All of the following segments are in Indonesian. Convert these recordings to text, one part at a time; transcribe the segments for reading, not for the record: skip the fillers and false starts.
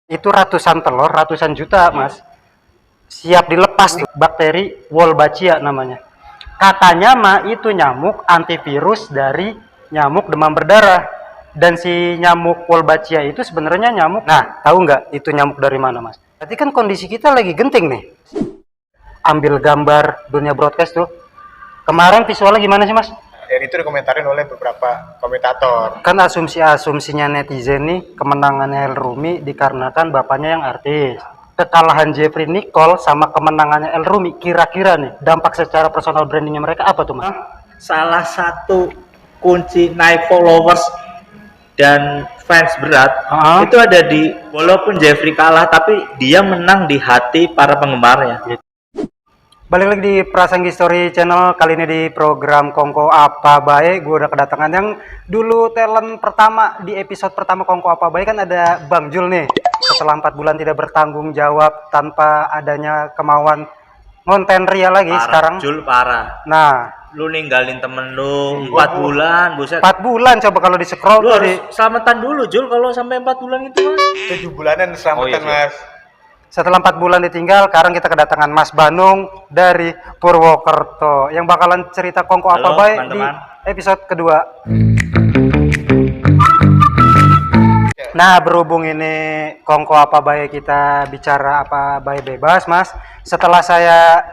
Itu ratusan telur, ratusan juta, Mas. Siap dilepas tuh, bakteri Wolbachia namanya. Katanya mah itu nyamuk antivirus dari nyamuk demam berdarah. Dan si nyamuk Wolbachia itu sebenarnya nyamuk. Nah, tahu nggak itu nyamuk dari mana, Mas? Berarti kan kondisi kita lagi genting nih. Ambil gambar dunia broadcast tuh. Kemarin visualnya gimana sih, Mas? Dan itu dikomentarin oleh beberapa komentator. Kan asumsinya netizen nih, kemenangannya El Rumi dikarenakan bapaknya yang artis. Kekalahan Jeffrey Nicole sama kemenangannya El Rumi, kira-kira nih dampak secara personal brandingnya mereka apa tuh, Mas? Salah satu kunci naik followers dan fans berat itu ada di, walaupun Jeffrey kalah tapi dia menang di hati para penggemarnya. Balik lagi di Prasanggi Story Channel, kali ini di program Kongko Apa Bae. Gue udah kedatangan yang dulu talent pertama di episode pertama Kongko Apa Bae, kan ada Bang Jul nih. Setelah 4 bulan tidak bertanggung jawab tanpa adanya kemauan ngonten Ria lagi Parah, sekarang. Jul parah. Nah, Lu ninggalin temen lu 4 bulan, buset. 4 bulan coba kalau di scroll Lu tuh harus selamatan dulu, Jul, kalau sampai 4 bulan itu, Mas. 7 bulanan selamatan, Mas. Setelah 4 bulan ditinggal, sekarang kita kedatangan Mas Banung dari Purwokerto yang bakalan cerita Kongko Apa Halo, Bae di teman-teman. episode kedua. Nah, berhubung ini Kongko Apa Bae, kita bicara apa bae bebas, Mas. Setelah saya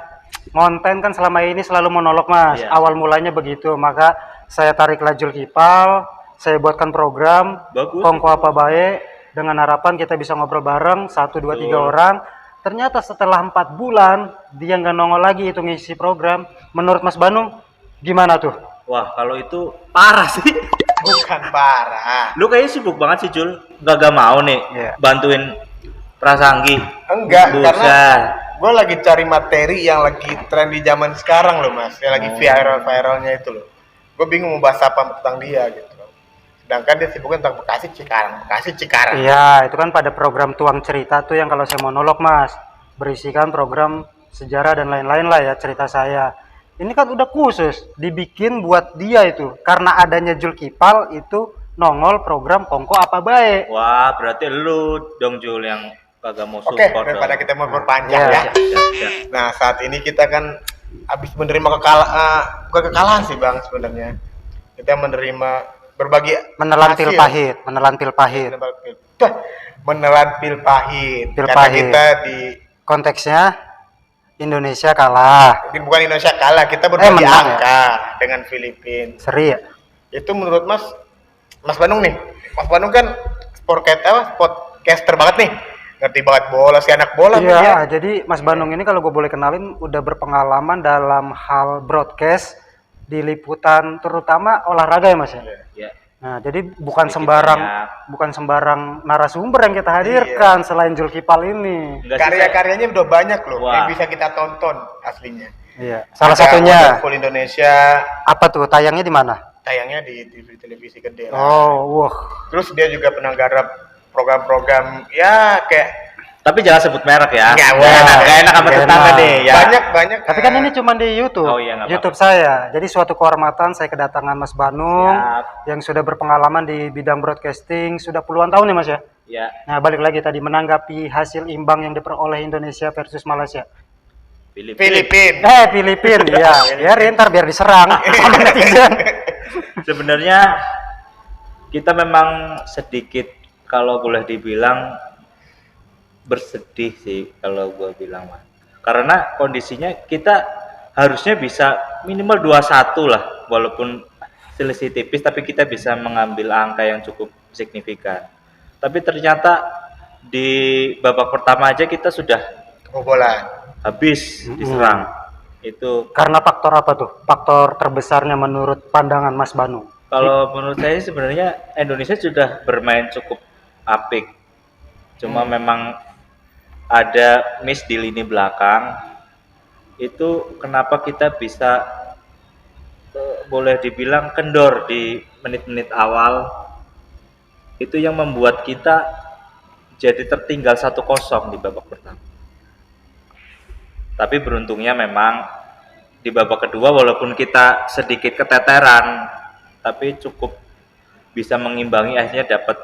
ngonten kan selama ini selalu monolog, Mas. Iya. Awal mulanya begitu, maka saya tarik lajur kipal, saya buatkan program Bagus. Kongko Apa Bae dengan harapan kita bisa ngobrol bareng 1, 2, 3 orang. Ternyata setelah 4 bulan dia nggak nongol lagi itu ngisi program. Menurut Mas Banung gimana tuh? Wah, kalau itu parah sih. Bukan parah. Lu kayaknya sibuk banget sih, Jul. Gak mau nih Iya. bantuin Prasanggi. Enggak, karena Buset. gue lagi cari materi yang lagi tren di zaman sekarang loh, Mas. Yang lagi viral-viralnya itu loh. Gue bingung mau bahas apa tentang dia gitu. Sedangkan dia sibuknya tentang Bekasi Cikarang. Iya, itu kan pada program Tuang Cerita tuh yang kalau saya monolog, Mas, berisikan program sejarah dan lain-lain lah ya cerita saya. Ini kan udah khusus dibikin buat dia itu. Karena adanya Jul Kipal itu nongol program Kongko Apa Bae. Wah, berarti lu dong, Jul, yang kagak mau Oke, support. daripada dong. kita mau berpanjang Iya. ya. Siap. Nah, saat ini kita kan habis menerima bukan kekalahan sih, Bang, sebenarnya. Kita menerima berbagai Menelan pil hasil. pahit, menelan pil pahit. Menelan pil pahit. Pil Karena pahit. kita di Konteksnya Indonesia kalah. bukan Indonesia kalah, kita berbagi menang ya? angka dengan Filipina. Seri ya? Itu menurut Mas Bandung nih. Mas Bandung kan podcaster banget nih. Ngerti banget bola, si anak bola Iya, dia. jadi Mas Bandung ini kalau gue boleh kenalin udah berpengalaman dalam hal broadcast di liputan terutama olahraga ya, Mas ya. Ya. Nah, jadi bukan Sedikit bukan sembarang narasumber yang kita hadirkan selain Jul Kipal ini. Enggak sih, Karya-karyanya udah banyak loh Wah. yang bisa kita tonton aslinya. Iya. Salah Ada satunya Wonderful Indonesia, apa tuh? Tayangnya di mana? tayangnya di televisi gede lah. Oh, wah. Terus dia juga pernah garap program-program ya kayak Tapi jangan sebut merek ya. Nggak, Gak enak sama Nggak tetangga enak. nih ya. banyak. Tapi kan ini cuma di YouTube. Oh iya, nggak YouTube saya. Jadi suatu kehormatan saya kedatangan Mas Banung Siap. yang sudah berpengalaman di bidang broadcasting sudah puluhan tahun nih, Mas ya. Ya. Nah, balik lagi tadi menanggapi hasil imbang yang diperoleh Indonesia versus Malaysia. Filipina. Filipina, iya. Biarin, ntar biar diserang sama netizen. Sebenarnya kita memang sedikit, kalau boleh dibilang, bersedih sih kalau gue bilang, Mas. Karena kondisinya kita harusnya bisa minimal 2-1 lah, walaupun selisih tipis, tapi kita bisa mengambil angka yang cukup signifikan. Tapi ternyata di babak pertama aja kita sudah Kebobolan. habis diserang. Itu Karena faktor apa tuh? Faktor terbesarnya menurut pandangan Mas Banung. kalau menurut saya sebenarnya Indonesia sudah bermain cukup apik. Cuma memang ada miss di lini belakang. Itu kenapa kita bisa boleh dibilang kendor di menit-menit awal. Itu yang membuat kita jadi tertinggal 1-0 di babak pertama. Tapi beruntungnya memang di babak kedua walaupun kita sedikit keteteran, tapi cukup bisa mengimbangi, akhirnya dapat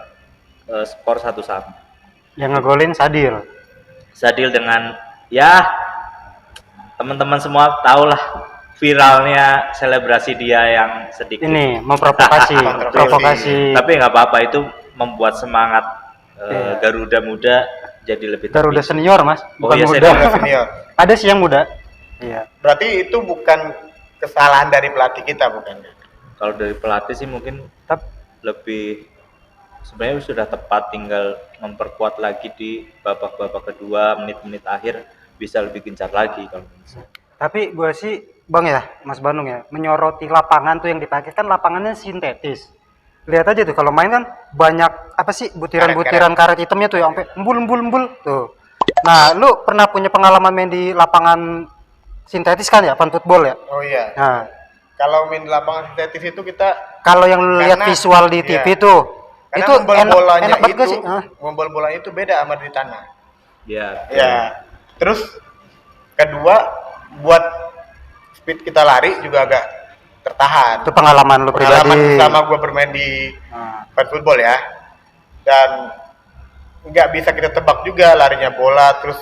skor 1-1. Yang ngegolin Sadil. Sadil dengan ya teman-teman semua tahulah viralnya selebrasi dia yang sedikit Ini memprovokasi, provokasi. tapi nggak apa-apa, itu membuat semangat Iya. Garuda Muda jadi lebih Garuda terpicu. senior mas, Oh, bukan iya, muda. Garuda senior. Ada sih yang muda. Iya. Berarti itu bukan kesalahan dari pelatih kita, bukan? Kalau dari pelatih sih mungkin lebih sebenarnya sudah tepat, tinggal memperkuat lagi di babak-babak kedua, menit-menit akhir bisa lebih gencar lagi kalau bisa. Tapi gue sih bang ya, Mas Bandung ya, menyoroti lapangan tuh yang dipakai kan lapangannya sintetis. Lihat aja tuh kalau main kan banyak apa sih butiran-butiran karet hitamnya tuh yang sampai embul tuh. Nah, lu pernah punya pengalaman main di lapangan sintetis kan ya, fan football ya? Oh iya. Nah, Kalau main di lapangan sintetis itu kita kalau yang lu lihat Karena- visual di TV iya. tuh, karena itu enak banget gak sih? membol bolanya itu beda sama di tanah. Ya, Ya. Terus kedua buat speed kita lari juga agak tertahan. Itu pengalaman lu pribadi. Pengalaman sama gue bermain di fan football ya, dan nggak bisa kita tebak juga larinya bola, terus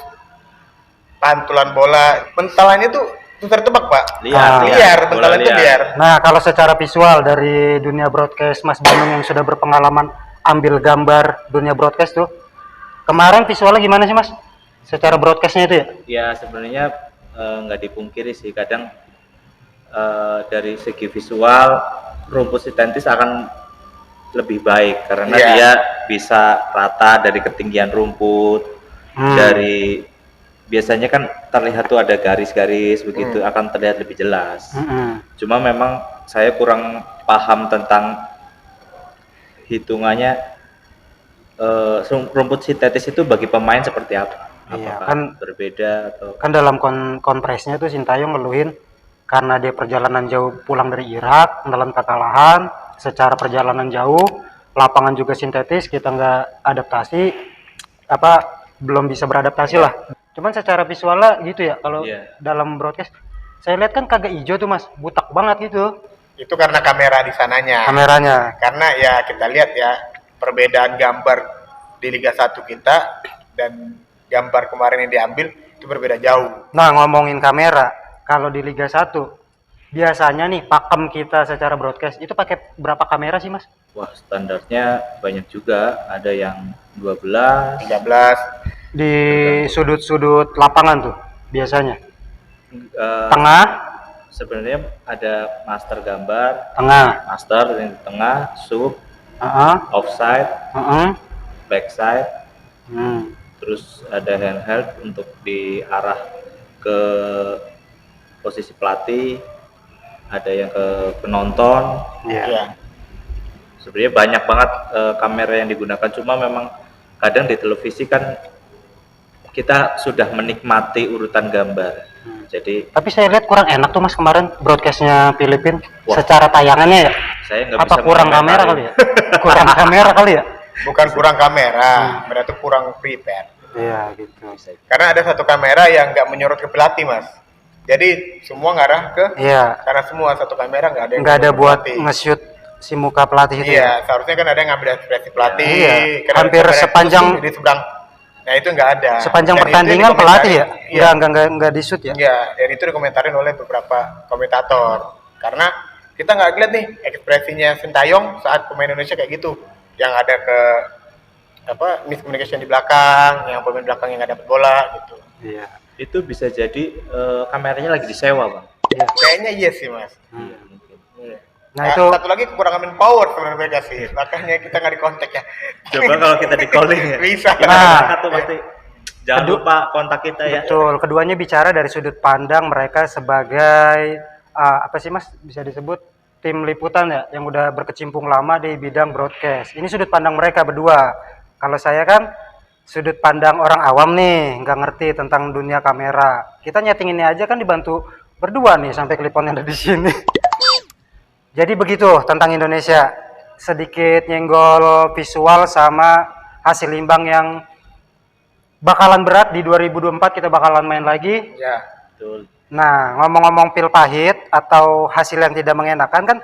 pantulan bola, mentalannya tuh susah tebak pak. Liar, bola bentalan itu liar. Nah, kalau secara visual dari dunia broadcast Mas Bandung yang sudah berpengalaman ambil gambar dunia broadcast tuh, kemarin visualnya gimana sih Mas? Secara broadcastnya itu ya? Ya sebenarnya nggak dipungkiri sih, kadang dari segi visual rumput sintetis akan lebih baik karena Iya. dia bisa rata dari ketinggian rumput, dari biasanya kan terlihat tuh ada garis-garis begitu, akan terlihat lebih jelas. Cuma memang saya kurang paham tentang hitungannya rumput sintetis itu bagi pemain seperti apa? Iya, Apakah kan berbeda atau kan dalam kompresnya tuh Sintayong ngeluhin karena dia perjalanan jauh pulang dari Irak, menelan kekalahan, secara perjalanan jauh, lapangan juga sintetis, kita nggak adaptasi, belum bisa beradaptasi lah. Cuman secara visualnya gitu ya, kalau dalam broadcast, saya lihat kan kagak hijau tuh mas, butak banget gitu. Itu karena kamera di sananya. Kameranya. Karena ya kita lihat ya perbedaan gambar di Liga 1 kita dan gambar kemarin yang diambil itu berbeda jauh. Nah ngomongin kamera, kalau di Liga 1 biasanya nih pakem kita secara broadcast itu pakai berapa kamera sih mas? wah standarnya banyak juga, ada yang 12, 13. Di sudut-sudut lapangan tuh biasanya. eh, Tengah, sebenarnya ada master gambar, tengah, master yang di tengah, sub, offside, backside, terus ada handheld untuk diarah ke posisi pelatih, ada yang ke penonton. Iya. Sebenarnya banyak banget kamera yang digunakan, cuma memang kadang di televisi kan kita sudah menikmati urutan gambar. Jadi tapi saya lihat kurang enak tuh mas kemarin broadcastnya Filipina. Wah. Secara tayangannya ya. saya nggak Apa bisa kurang kamera kali ya? Kurang kamera kali ya? Bukan kurang kamera, berarti kurang prepare. Iya gitu. Karena ada satu kamera yang nggak menyorot ke pelatih mas. Jadi semua ngarah ke Iya. karena semua satu kamera nggak ada yang Nggak ada menyorot buat pelatih. nge-shoot si muka pelatih itu ya. Iya, seharusnya kan ada yang ngambil ekspresi pelatih. Iya. Karena Hampir kamera sepanjang- khusus di seberang. Nah itu nggak ada. Sepanjang Dan itu pertandingan pelatih ya? dikomentarin- Iya. Nggak di-shoot ya? Iya, dan itu dikomentarin oleh beberapa komentator. Karena kita nggak lihat nih ekspresinya Sintayong saat pemain Indonesia kayak gitu, yang ada ke miscommunication di belakang, yang pemain belakang yang nggak dapat bola gitu. Iya. itu bisa jadi kameranya lagi disewa bang. Iya. Kayaknya iya sih mas. Iya, mungkin. Iya. Nah, itu- satu lagi kekurangan manpower sebenarnya mereka sih, makanya kita nggak di kontak ya. Coba kalau kita di calling ya. Bisa. Kita Nah. angkat tuh pasti. Jangan lupa kontak kita ya. Betul, keduanya bicara dari sudut pandang mereka sebagai apa sih mas bisa disebut tim liputan ya yang udah berkecimpung lama di bidang broadcast. Ini sudut pandang mereka berdua. Kalau saya kan sudut pandang orang awam nih, nggak ngerti tentang dunia kamera. Kita nyeting ini aja kan dibantu berdua nih sampai kliponnya ada di sini. Jadi begitu tentang Indonesia. Sedikit nyenggol visual sama hasil imbang yang bakalan berat di 2024 kita bakalan main lagi. Ya. Betul. Nah, ngomong-ngomong pil pahit atau hasil yang tidak mengenakan kan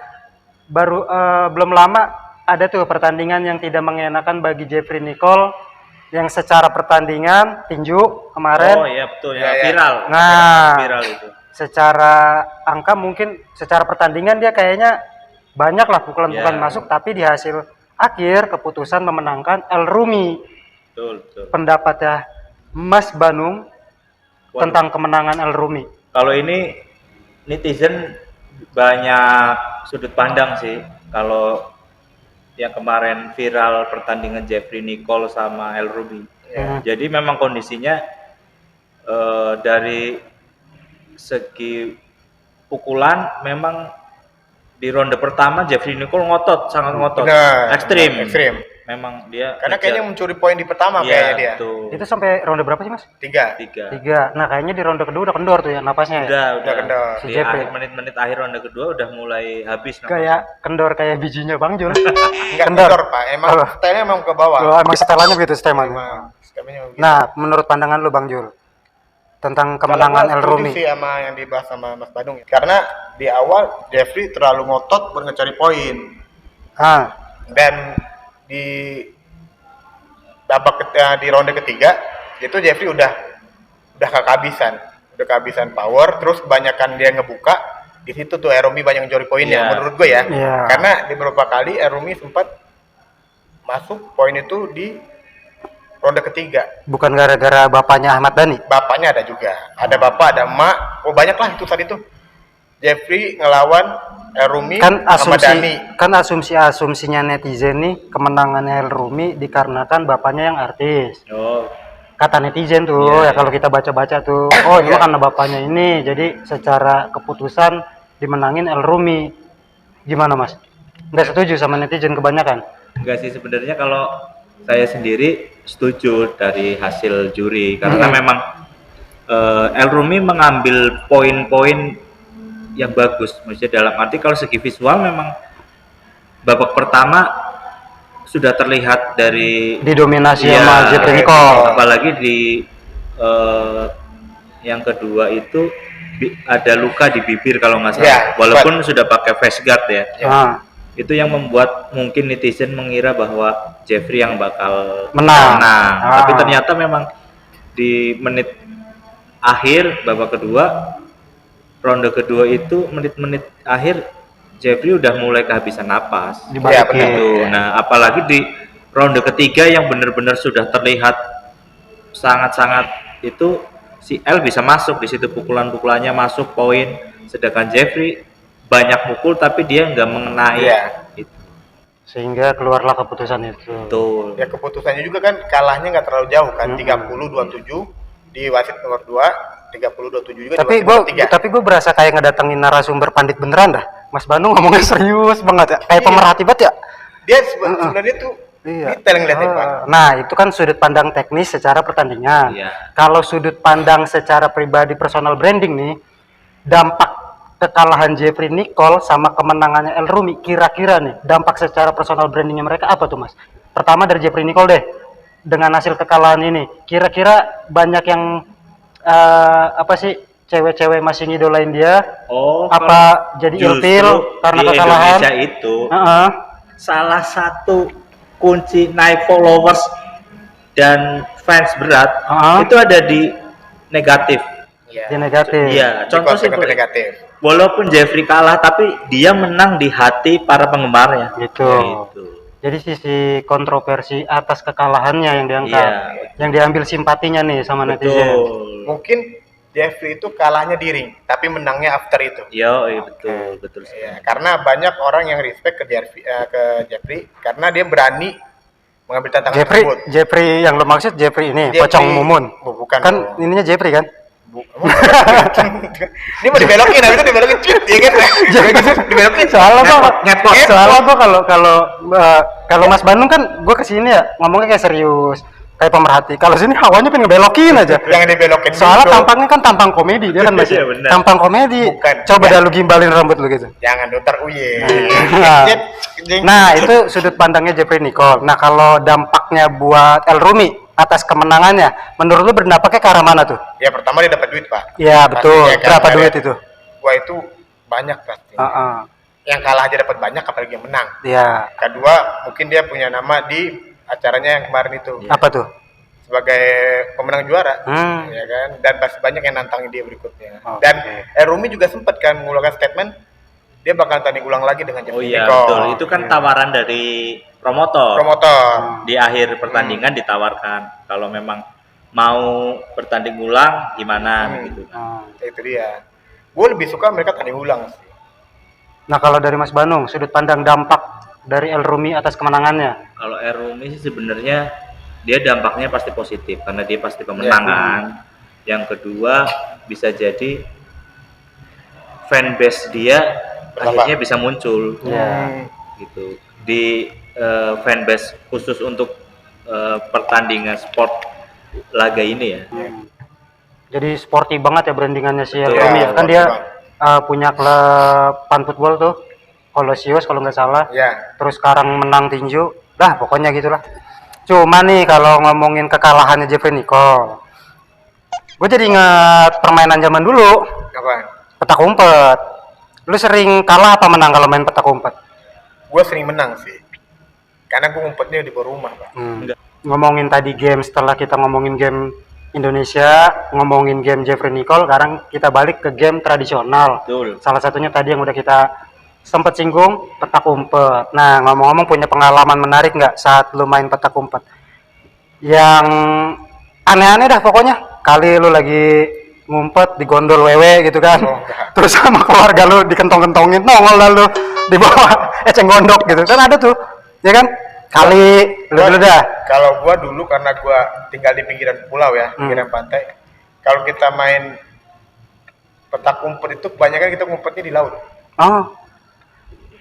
belum lama ada tuh pertandingan yang tidak mengenakan bagi Jeffrey Nicole yang secara pertandingan tinju kemarin. Oh iya betul Ya, ya, ya. viral. Nah, Viral itu. secara angka mungkin secara pertandingan dia kayaknya banyak lah pukulan-pukulan Ya. masuk, tapi di hasil akhir keputusan memenangkan El Rumi. Betul, betul. Pendapatnya Mas Banung Waduh. tentang kemenangan El Rumi. Kalau ini netizen banyak sudut pandang sih. Kalau yang kemarin viral pertandingan Jeffrey Nicole sama El Ruby. Ya. Jadi memang kondisinya dari segi pukulan memang di ronde pertama Jeffrey Nicole sangat ngotot, Benar, ekstrim. ekstrim. Memang dia Karena ngejar. kayaknya mencuri poin di pertama kayaknya dia. Betul. Itu sampai ronde berapa sih Mas? 3. 3. Nah kayaknya di ronde kedua udah kendor tuh ya napasnya. Ya? Udah kendor. Si di Jeffrey. akhir menit-menit akhir ronde kedua udah mulai habis. Kayak kendor kayak bijinya Bang Jul. Enggak Kendor. kendor, Pak. Emang Apa? stylenya emang ke bawah. Oh, emang setelannya begitu Emang stemanya. skemanya begitu. Nah, menurut pandangan lu Bang Jul tentang kemenangan Kalau El gua setuju Rumi. sih sama yang dibahas sama Mas Badung. Karena di awal Jeffrey terlalu ngotot buat ngecari poin. Ah, Dan di di ronde ketiga itu Jeffrey udah kehabisan power, terus kebanyakan dia ngebuka di situ tuh Erumi banyak nyuri poinnya Iya. menurut gue ya. Iya. Karena di beberapa kali Erumi sempat masuk poin itu di ronde ketiga. bukan gara-gara bapaknya Ahmad Dhani. Bapaknya ada juga, ada bapak, ada emak, oh banyak lah itu saat itu. Jeffrey ngelawan Erumi Kan sama Dhani. asumsinya netizen nih kemenangan El Rumi dikarenakan bapaknya yang artis. Oh, Kata netizen tuh Iya, ya kalau kita baca-baca tuh, oh ini mah karena bapaknya ini, jadi secara keputusan dimenangin El Rumi. Gimana Mas? Nggak setuju sama netizen kebanyakan? enggak sih sebenarnya kalau saya sendiri setuju dari hasil juri karena memang El Rumi mengambil poin-poin yang bagus. Maksudnya dalam arti kalau segi visual memang babak pertama sudah terlihat dari Didominasi Iya, sama Jeffrey Nicole. apalagi di yang kedua itu ada luka di bibir kalau nggak salah. Iya, Walaupun sudah pakai face guard ya. Nah, Itu yang membuat mungkin netizen mengira bahwa Jeffrey yang bakal Menang. Tapi ternyata memang di menit akhir babak kedua, ronde kedua itu menit-menit akhir Jeffrey udah mulai kehabisan napas. Iya, benar. Gitu. Nah, apalagi di ronde ketiga yang benar-benar sudah terlihat sangat-sangat itu si L bisa masuk di situ, pukulan-pukulannya masuk poin, sedangkan Jeffrey banyak mukul tapi dia nggak mengenai. Iya. Itu. sehingga keluarlah keputusan itu. Betul. Ya keputusannya juga kan kalahnya nggak terlalu jauh kan, 30-27 di wasit nomor 2, 30-27 juga Tapi di wasit nomor 3. gue berasa kayak ngedatengin narasumber pandit beneran dah. Mas Bandung ngomongnya serius banget ya, kayak pemerhati banget ya. Dia sebenarnya tuh detail ngeliatnya Pak. Nah, itu kan sudut pandang teknis secara pertandingan. Iya. Kalau sudut pandang secara pribadi personal branding nih, dampak kekalahan Jeffrey Nicole sama kemenangannya El Rumi, kira-kira nih dampak secara personal brandingnya mereka apa tuh Mas? Pertama dari Jeffrey Nicole deh, dengan hasil kekalahan ini, kira-kira banyak yang apa sih cewek-cewek masih ngidolain dia? Oh, Apa jadi justru ilfil karena di kekalahan? Indonesia itu Heeh. salah satu kunci naik followers dan fans berat itu ada di negatif. Di negatif. Iya, Di contoh konten simpel. negatif. Walaupun Jeffrey kalah tapi dia menang di hati para penggemarnya. Gitu. Gitu. Jadi sisi kontroversi atas kekalahannya yang diangkat, Iya. yang diambil simpatinya nih sama netizen. Betul. Mungkin Jeffrey itu kalahnya di ring, tapi menangnya after itu. Iya, betul sekali. Ya, karena banyak orang yang respect ke Jeffrey karena dia berani mengambil tantangan tersebut. Jeffrey yang lo maksud Jeffrey ini, Jeffrey- Pocong Mumun. Bukan. Kan ininya Jeffrey kan? Ini mau dibelokin, habis itu dibelokin cit, ya kan? Dibelokin. Soalnya Ngepot. gua kalau Mas Bandung kan gua kesini ya ngomongnya kayak serius, kayak pemerhati. Kalau sini hawanya pengen ngebelokin aja. Jangan dibelokin. Soalnya dulu. tampangnya kan tampang komedi dia kan masih Iya, benar. tampang komedi. Bukan. Coba dah lu gimbalin rambut lu gitu. Jangan dotar uye. Nah. Jep, jeng. Nah, itu sudut pandangnya Jeffrey Nicole. Nah, kalau dampaknya buat El Rumi atas kemenangannya, menurut lu berdampaknya ke arah mana tuh? Ya pertama dia dapat duit, Pak. Iya, betul. Pastinya kan, Berapa ada- duit itu? Wah, itu banyak pasti. Heeh. Yang kalah aja dapat banyak, apalagi yang menang. Iya. Kedua, mungkin dia punya nama di acaranya yang kemarin itu. Apa tuh? sebagai pemenang juara, ya kan? Dan masih banyak yang nantangin dia berikutnya. Dan Rumi juga sempat kan mengeluarkan statement dia bakal tanding ulang lagi dengan Jeffrey Oh iya Nicole. betul, itu kan tawaran dari promotor. Di akhir pertandingan ditawarkan kalau memang mau bertanding ulang gimana gitu. Itu dia. Gue lebih suka mereka tanding ulang sih. Nah, kalau dari Mas Banung, sudut pandang dampak dari El Rumi atas kemenangannya. Kalau Rumi sih sebenarnya dia dampaknya pasti positif karena dia pasti pemenangan. Yang kedua bisa jadi fanbase dia akhirnya bisa muncul. Gitu. Di fanbase khusus untuk pertandingan sport laga ini ya. Jadi sporty banget ya brandingannya si El Betul. Rumi ya. Kan dia banget. punya klub pan football tuh, Colosseus kalau nggak salah. Ya. Terus sekarang menang tinju. Dah pokoknya gitulah. Cuma nih kalau ngomongin kekalahannya Jeffrey Nicole, gue jadi ingat permainan zaman dulu, Apa? petak umpet. Lu sering kalah apa menang kalau main petak umpet? Gue sering menang sih. Karena gue ngumpetnya di bawah rumah, Pak. Ngomongin tadi game, setelah kita ngomongin game Indonesia, ngomongin game Jeffrey Nicole, sekarang kita balik ke game tradisional. Betul. Salah satunya tadi yang udah kita sempat singgung, petak umpet. Nah, ngomong-ngomong punya pengalaman menarik nggak saat lu main petak umpet? Yang aneh-aneh dah pokoknya. Kali lu lagi ngumpet di gondol wewe gitu kan. Terus sama keluarga lu dikentong-kentongin, nongol lalu di bawah eceng gondok gitu. Kan ada tuh, ya kan? Kali lu dulu dah. Kalau gua dulu karena gua tinggal di pinggiran pulau ya, pinggiran pantai. Kalau kita main petak umpet itu kebanyakan kita ngumpetnya di laut. Oh.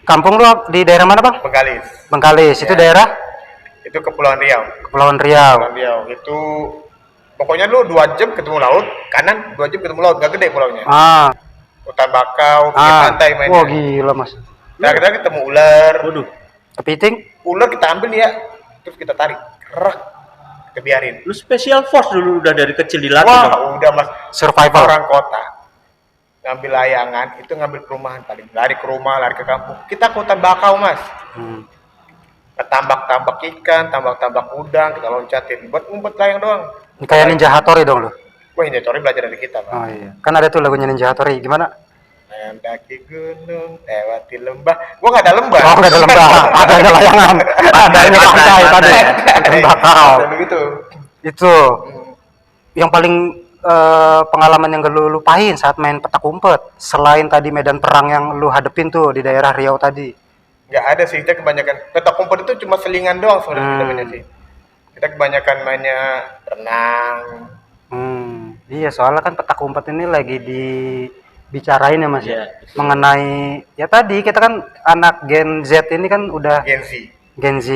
Kampung lu di daerah mana, Bang? Bengkalis. Bengkalis. Itu daerah Itu Kepulauan Riau. Kepulauan Riau. Kepulauan Riau. Itu pokoknya lu 2 jam ketemu laut, kanan 2 jam ketemu laut, nggak gede pulaunya. Hutan bakau, pinggir pantai mainnya. Wah, gila, Mas. Nah, kita ketemu ular. Waduh. Kepiting? Ular kita ambil ya, terus kita tarik. Kerak. Kita biarin. Lu special force dulu udah dari kecil dilatih Wah, dong. udah Mas. Survival. Orang kota. Ngambil layangan, itu ngambil perumahan paling. Lari ke rumah, lari ke kampung. Kita ke hutan bakau, Mas. Tambak-tambak ikan, tambak-tambak udang, kita loncatin. Buat ngumpet layang doang. Ini kayak Ninja Hattori dong lu. Wah, Ninja Hattori belajar dari kita, Pak. Oh iya. Kan ada tuh lagunya Ninja Hattori. Gimana? Mendaki gunung, lewati lembah. Gua nggak ada lembah. Oh, enggak ada lembah. Ada layangan. Adanya pantai tadi. Bakau. Begitu. Itu yang paling pengalaman yang gak lu lupain saat main petak umpet, selain tadi medan perang yang lu hadepin tuh di daerah Riau tadi. Nggak ada sih, kita kebanyakan petak umpet itu cuma selingan doang sebenarnya kita mainnya sih. Kita kebanyakan mainnya renang. Iya, soalnya kan petak umpet ini lagi dibicarain ya Mas. Iya. Mengenai ya tadi kita kan anak Gen Z ini kan udah Gen Z. Gen Z,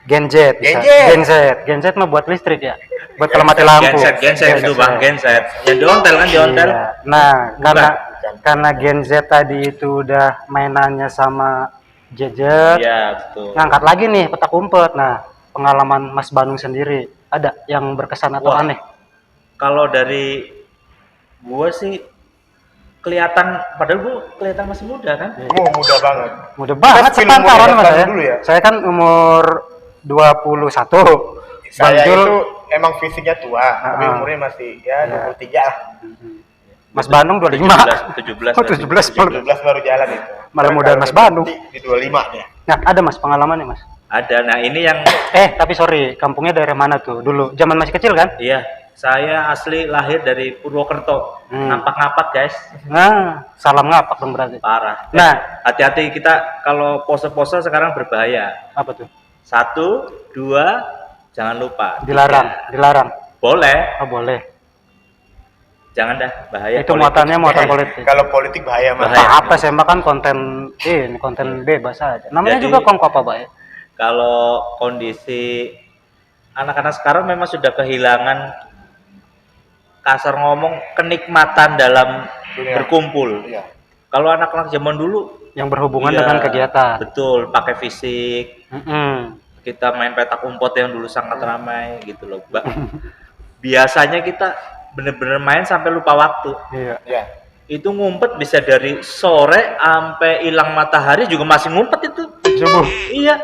Gen Z, bisa. Gen Z. Gen Z mah buat listrik ya, buat kalau mati lampu. Genset itu Bang, genset. Yang diontel kan diontel. Iya. Nah, Bukan. karena Gen Z tadi itu udah mainannya sama gadget, Iya, betul. ngangkat lagi nih petak umpet. Nah, pengalaman Mas Banung sendiri ada yang berkesan atau Wah. aneh? Kalau dari gua sih kelihatan, padahal gua kelihatan masih muda kan. Muda banget. Mudah banget Mas, film sepantaran umurnya Mas ya. dulu ya? Saya kan umur 21. Bang Saya Jul, itu emang fisiknya tua, tapi umurnya masih ya 23 lah. Mas Bandung 25. 17. Oh, 17. 17 baru jalan itu. Malah muda Mas Bandung. Di 25 ya. Nah, ada Mas pengalamannya Mas? Ada. Nah, ini yang Tapi sorry, kampungnya daerah mana tuh? Dulu zaman masih kecil kan? iya, saya asli lahir dari Purwokerto. Ngapak-ngapak, guys. Nah, salam ngapak dong berarti. Parah. Nah, Hati-hati kita kalau pose-pose sekarang berbahaya. apa tuh? 1, 2, jangan lupa. Dilarang, 3. dilarang. Boleh, Oh, boleh. jangan dah bahaya. Itu politik. muatannya muatan politik. Kalau politik bahaya Mas. Bahaya. Apa sih kan konten bebas aja. Namanya Jadi- juga kongko apa, Pak ya? Kalau kondisi anak-anak sekarang memang sudah kehilangan, kasar ngomong, kenikmatan dalam Dunia. berkumpul. Iya. Kalau anak-anak zaman dulu Yang berhubungan iya, dengan kegiatan. betul, pakai fisik. Mm-mm. Kita main petak umpet yang dulu sangat ramai gitu loh, Mbak. Biasanya kita bener-bener main sampai lupa waktu. Iya. Iya. Itu ngumpet bisa dari sore sampai hilang matahari juga masih ngumpet itu. Subuh. Iya.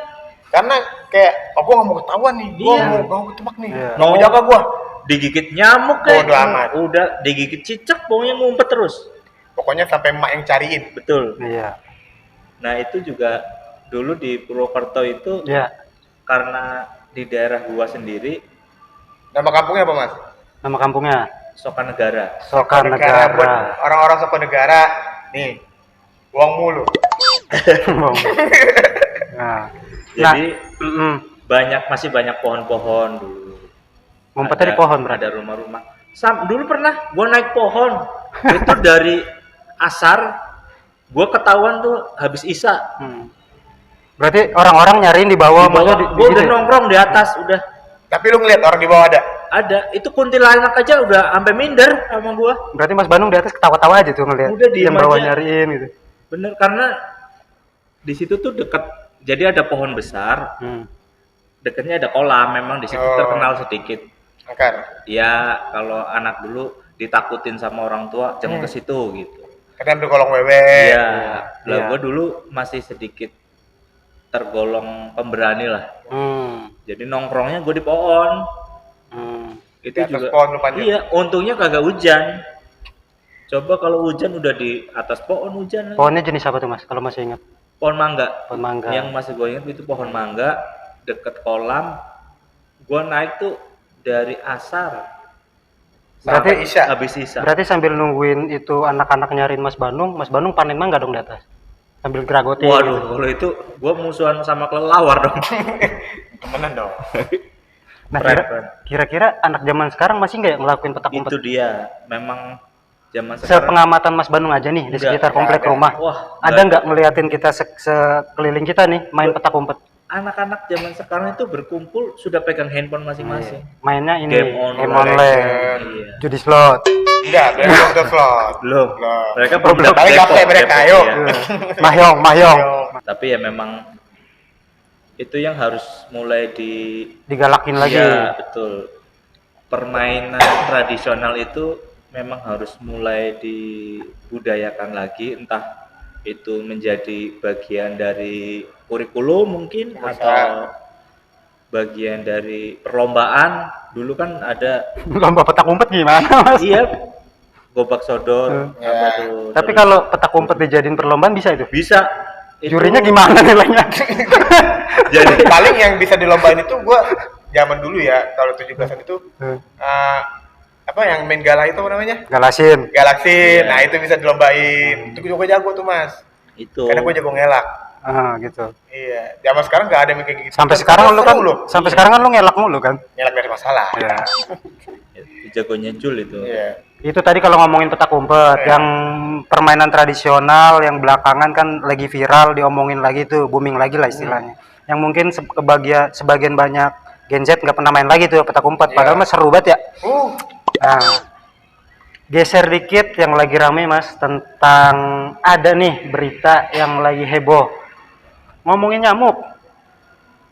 Karena kayak, oh gue nggak mau ketahuan nih, gue Iya. mau ketebak nih, Iya. nggak mau jaga gue. Digigit nyamuk kayak Bodo amat. udah digigit cicak pokoknya ngumpet terus. Pokoknya sampai emak yang cariin. Betul. Iya. Nah itu juga dulu di Purwokerto itu Iya. karena di daerah gua sendiri Nama kampungnya apa mas? Nama kampungnya Sokanegara. Sokanegara. Buat orang-orang Sokanegara, nih, uang mulu. Nah, Jadi mm-mm. masih banyak pohon-pohon dulu. Ngumpetnya di pohon berarti. Ada rumah-rumah. Dulu pernah gua naik pohon itu dari asar, gua ketahuan tuh habis isya. Hmm. Berarti orang-orang nyariin di bawah, Di bawah, maksudnya gua udah gitu ya? nongkrong di atas udah. Tapi lu ngeliat orang di bawah ada? Ada, itu kuntilanak aja udah sampai minder sama gua. Berarti Mas Bandung di atas ketawa-tawa aja tuh ngeliat Udah diem yang bawah aja. nyariin gitu. Bener, karena di situ tuh deket, jadi ada pohon besar, dekatnya ada kolam, memang di situ Oh. terkenal sedikit. Akar. Ya kalau anak dulu ditakutin sama orang tua jangan ke situ gitu. Kadang ambil kolong wewe. Iya, lah Iya. gua dulu masih sedikit tergolong pemberani lah. Jadi nongkrongnya gue di pohon. Itu Di atas juga. pohon lu panjat. Iya, untungnya kagak hujan. Coba kalau hujan udah di atas pohon hujan. lagi. Pohonnya jenis apa tuh Mas? Kalau masih ingat? Pohon mangga. Pohon mangga. Yang masih gue ingat itu pohon mangga deket kolam. Gue naik tuh dari asar Sampai Berarti- Isya. habis sisa. Berarti sambil nungguin itu anak-anak nyariin Mas Bandung panen mangga dong di atas. Sambil geragotin. Waduh, kalau itu gue musuhan sama kelelawar dong. Temenan dong. Nah, Keren. kira-kira anak zaman sekarang masih nggak ngelakuin petak umpet? Itu dia, memang zaman sekarang. Sepengamatan Mas Bandung aja nih di Nggak, sekitar komplek nggak ada. rumah. Wah, Ada nggak ngeliatin kita sekeliling kita nih main petak umpet? Anak-anak zaman sekarang itu berkumpul sudah pegang handphone masing-masing. Mainnya ini Game online. online, Iya. judi slot, Enggak, belum untuk slot. Belum. Belum. Mereka Belum. belum Paling Depok, gaple mereka, Depok, ayo. ya. mahjong. Ayo. Tapi ya memang itu yang harus mulai Digalakin lagi. Iya, betul. Permainan tradisional itu memang harus mulai dibudayakan lagi, entah itu menjadi bagian dari kurikulum mungkin Bisa. atau bagian dari perlombaan. Dulu kan ada Lomba petak umpet gimana Mas? iya gobak sodor Ya. apa tuh. Tapi terus kalau petak umpet dijadiin perlombaan bisa itu? bisa itu Jurinya gimana nilainya? jadi Paling yang bisa dilombain itu gua zaman dulu ya, kalau 17-an itu apa yang main galah itu apa namanya? Galasin. Galaxy. Iya. Nah, itu bisa dilombain. Itu juga jago tuh, Mas. itu Karena gua jago ngelak. Gitu. Iya. Zaman sekarang nggak ada yang kayak gitu. Sampai Kan sekarang lu kan, seru loh. sampai sekarang kan lu ngelak mulu kan? Ngelak dari masalah. Iya. itu jagonya Jul itu. Iya. Itu tadi kalau ngomongin petak umpet, Iya. yang permainan tradisional yang belakangan kan lagi viral, diomongin lagi tuh, booming lagi lah istilahnya. Yang mungkin sebagian banyak Gen Z nggak pernah main lagi tuh petak umpet, Iya. padahal mah seru banget ya. Uh, Nah, geser dikit yang lagi rame Mas tentang ada nih berita yang lagi heboh. Ngomongin nyamuk.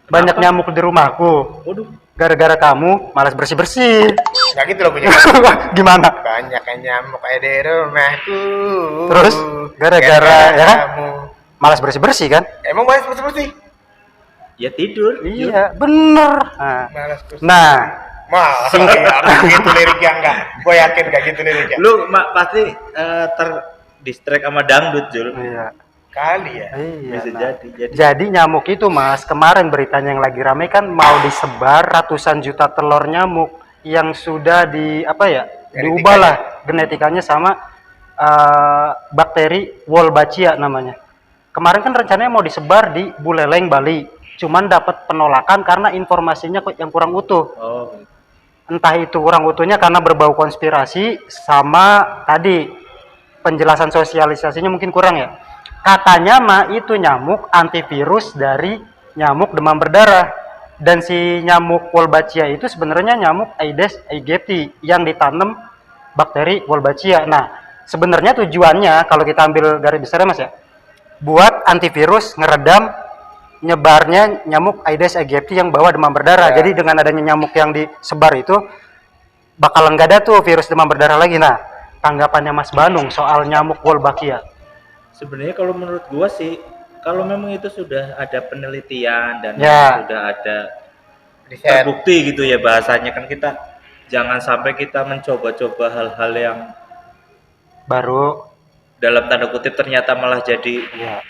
Banyak nyamuk di rumahku. Waduh, Gara-gara kamu malas bersih-bersih. nggak gitu loh punya. Gimana? Banyak yang nyamuk kayak di rumahku. Terus, gara-gara, ya kan? kamu. Malas bersih-bersih kan? Emang malas bersih? ya tidur. Jul. Iya, bener. Malas bersih. Nah, Malah nggak gitu liriknya enggak. Gue yakin nggak gitu liriknya. Lu pasti terdistract sama dangdut, Jul. iya. Kali ya. Iya. Bisa nah. jadi. Jadi nyamuk itu Mas, kemarin beritanya yang lagi rame kan mau disebar ratusan juta telur nyamuk yang sudah diubah lah genetikanya sama bakteri Wolbachia namanya. Kemarin kan rencananya mau disebar di Buleleng, Bali. Cuman dapat penolakan karena informasinya kok yang kurang utuh. Oh, Entah itu kurang utuhnya karena berbau konspirasi sama tadi penjelasan sosialisasinya mungkin kurang ya. Katanya mah itu nyamuk antivirus dari nyamuk demam berdarah. Dan si nyamuk Wolbachia itu sebenarnya nyamuk Aedes aegypti yang ditanam bakteri Wolbachia. Nah, sebenarnya tujuannya kalau kita ambil garis besarnya Mas ya, buat antivirus ngeredam nyebarnya nyamuk Aedes aegypti yang bawa demam berdarah. Ya. Jadi dengan adanya nyamuk yang disebar itu bakalan gak ada tuh virus demam berdarah lagi. Nah, tanggapannya Mas Bandung soal nyamuk Wolbachia. sebenarnya kalau menurut gua sih kalau memang itu sudah ada penelitian dan Ya. sudah ada Riset. terbukti gitu ya bahasanya, kan kita jangan sampai kita mencoba-coba hal-hal yang Baru dalam tanda kutip ternyata malah jadi ya.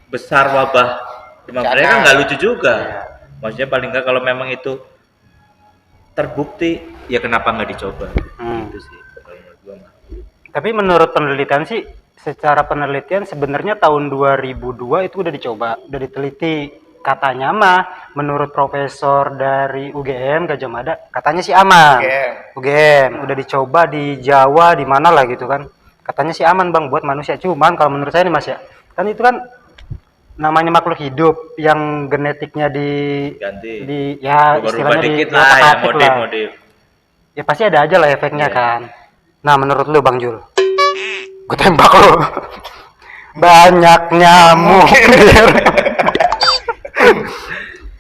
besar wabah demam berdarah, kan nggak lucu juga. Iya. Maksudnya paling nggak kalau memang itu terbukti ya kenapa nggak dicoba. Itu sih kalau menurut gua mah. Tapi menurut penelitian sih, secara penelitian sebenarnya tahun 2002 itu udah dicoba, udah diteliti. Katanya mah, menurut profesor dari UGM Gajah Mada, katanya sih aman. UGM udah dicoba di Jawa, di mana lah gitu kan. Katanya sih aman bang buat manusia. Cuman kalau menurut saya nih mas ya, kan itu kan namanya makhluk hidup yang genetiknya Ganti. ya Berubah istilahnya dikit di lah ya, otak-atik lah. modif-modif. Ya pasti ada aja lah efeknya Iya. kan. Nah menurut lu Bang Jul, gue tembak lu. Banyak nyamuk.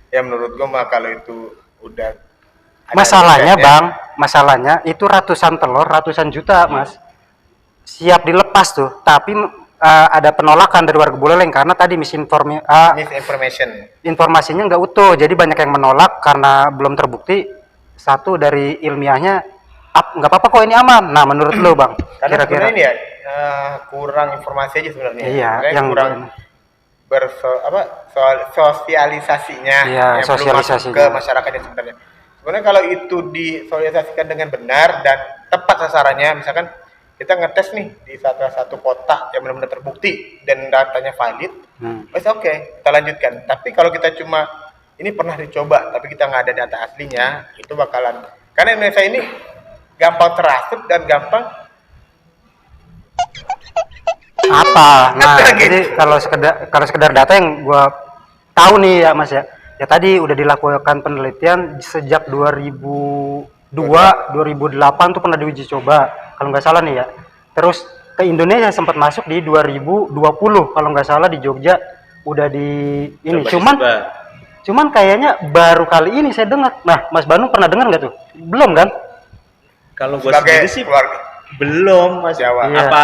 Ya menurut gua mah kalau itu udah ada Masalahnya risetnya, Bang, masalahnya itu ratusan telur, ratusan juta Mas. Siap dilepas tuh, tapi ada penolakan dari warga Buleleng karena tadi misinformation. informasinya nggak utuh. Jadi banyak yang menolak karena belum terbukti. Satu dari ilmiahnya, nggak apa-apa kok ini aman. Nah menurut lu Bang, Karena kira-kira? sebenarnya ini ya kurang informasi aja sebenarnya. Iya, Sebenarnya yang kurang sosialisasinya Iya, yang belum masuk sosialisasinya. ke masyarakatnya sebenarnya. Sebenarnya kalau itu disosialisasikan dengan benar dan tepat sasarannya, misalkan kita ngetes nih di salah satu kota yang benar-benar terbukti dan datanya valid, oke, kita lanjutkan. Tapi kalau kita cuma ini pernah dicoba tapi kita nggak ada data aslinya, itu bakalan, karena Indonesia ini gampang terasup dan gampang Apa? Nah, Gitu. jadi kalau sekedar data yang gua tahu nih ya Mas ya. Ya tadi udah dilakukan penelitian sejak 2002, 2008 tuh pernah diuji coba kalau nggak salah nih ya. Terus ke Indonesia sempat masuk di 2020 kalau nggak salah di Jogja udah di ini. Cuman kayaknya baru kali ini saya dengar. Nah, Mas Bandung pernah dengar nggak tuh? Belum kan? Kalau gua sebagai sendiri sih keluarga. belum Mas. Jawa. Iya. Apa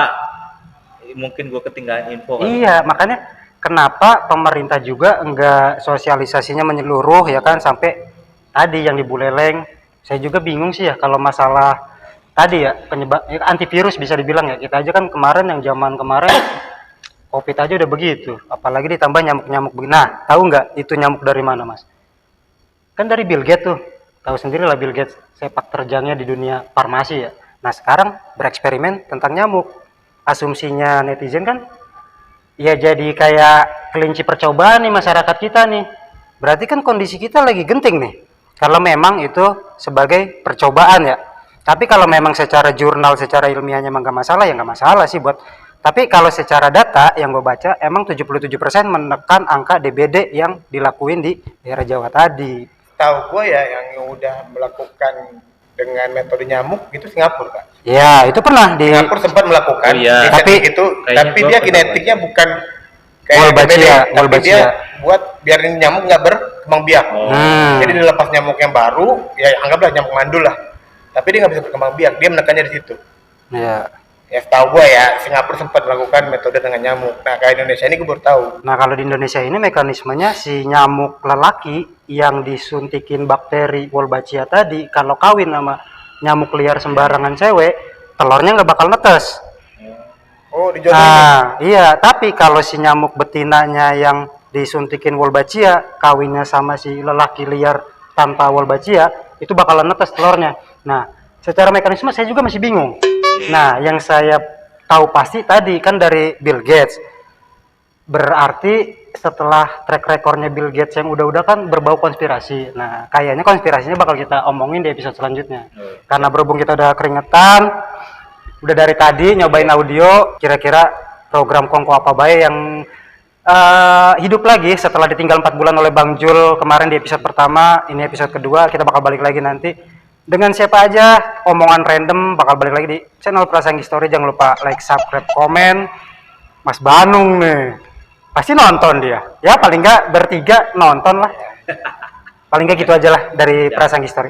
mungkin gua ketinggalan info kali. Iya, makanya kenapa pemerintah juga enggak sosialisasinya menyeluruh ya kan sampai tadi yang di Buleleng. Saya juga bingung sih ya kalau masalah tadi ya penyebab ya, antivirus bisa dibilang ya. Kita aja kan kemarin yang zaman kemarin Covid aja udah begitu, apalagi ditambah nyamuk-nyamuk begini. Nah, tahu nggak itu nyamuk dari mana, Mas? Kan dari Bill Gates tuh. Tahu sendiri lah Bill Gates sepak terjangnya di dunia farmasi ya. Nah, sekarang bereksperimen tentang nyamuk. Asumsinya netizen kan ya jadi kayak kelinci percobaan nih masyarakat kita nih. Berarti kan kondisi kita lagi genting nih. Kalau memang itu sebagai percobaan ya. Tapi kalau memang secara jurnal, secara ilmiahnya emang nggak masalah ya nggak masalah sih buat. Tapi kalau secara data yang gue baca emang 77% menekan angka DBD yang dilakuin di daerah Jawa tadi. Tahu gue ya yang udah melakukan dengan metode nyamuk itu Singapura, Pak. Ya, itu pernah di Singapura sempat melakukan Oh, iya. riset Tapi- itu, kayaknya tapi gua dia pernah kinetiknya bukan kayak Wolbachia, DBD, tapi Wolbachia. dia buat biarin nyamuk nggak berkembang biak. Oh. Jadi dilepas nyamuk yang baru, ya anggaplah nyamuk mandul lah. Tapi dia nggak bisa berkembang biak, dia menekannya di situ. Ya. Ya tahu gue ya, Singapura sempat melakukan metode dengan nyamuk. Nah kayak Indonesia ini gue baru tahu. Nah, kalau di Indonesia ini mekanismenya si nyamuk lelaki yang disuntikin bakteri Wolbachia tadi, kalau kawin sama nyamuk liar sembarangan cewek, telurnya nggak bakal netes. Oh dijodohin. Nah, iya, tapi kalau si nyamuk betinanya yang disuntikin Wolbachia, kawinnya sama si lelaki liar tanpa Wolbachia, itu bakalan netes telurnya. Nah, secara mekanisme saya juga masih bingung. Nah, yang saya tahu pasti tadi kan dari Bill Gates. Berarti setelah track recordnya Bill Gates yang udah-udah kan berbau konspirasi. Nah, kayaknya konspirasinya bakal kita omongin di episode selanjutnya. Karena berhubung kita udah keringetan, udah dari tadi nyobain audio, kira-kira program Kongko apa bae yang hidup lagi setelah ditinggal 4 bulan oleh Bang Jul kemarin di episode pertama, ini episode kedua, kita bakal balik lagi nanti. Dengan siapa aja, omongan random, bakal balik lagi di channel Prasanggi Story. Jangan lupa like, subscribe, komen. Mas Banung nih, pasti nonton dia. Ya paling nggak bertiga nonton lah. Paling nggak gitu aja lah dari Prasanggi Story.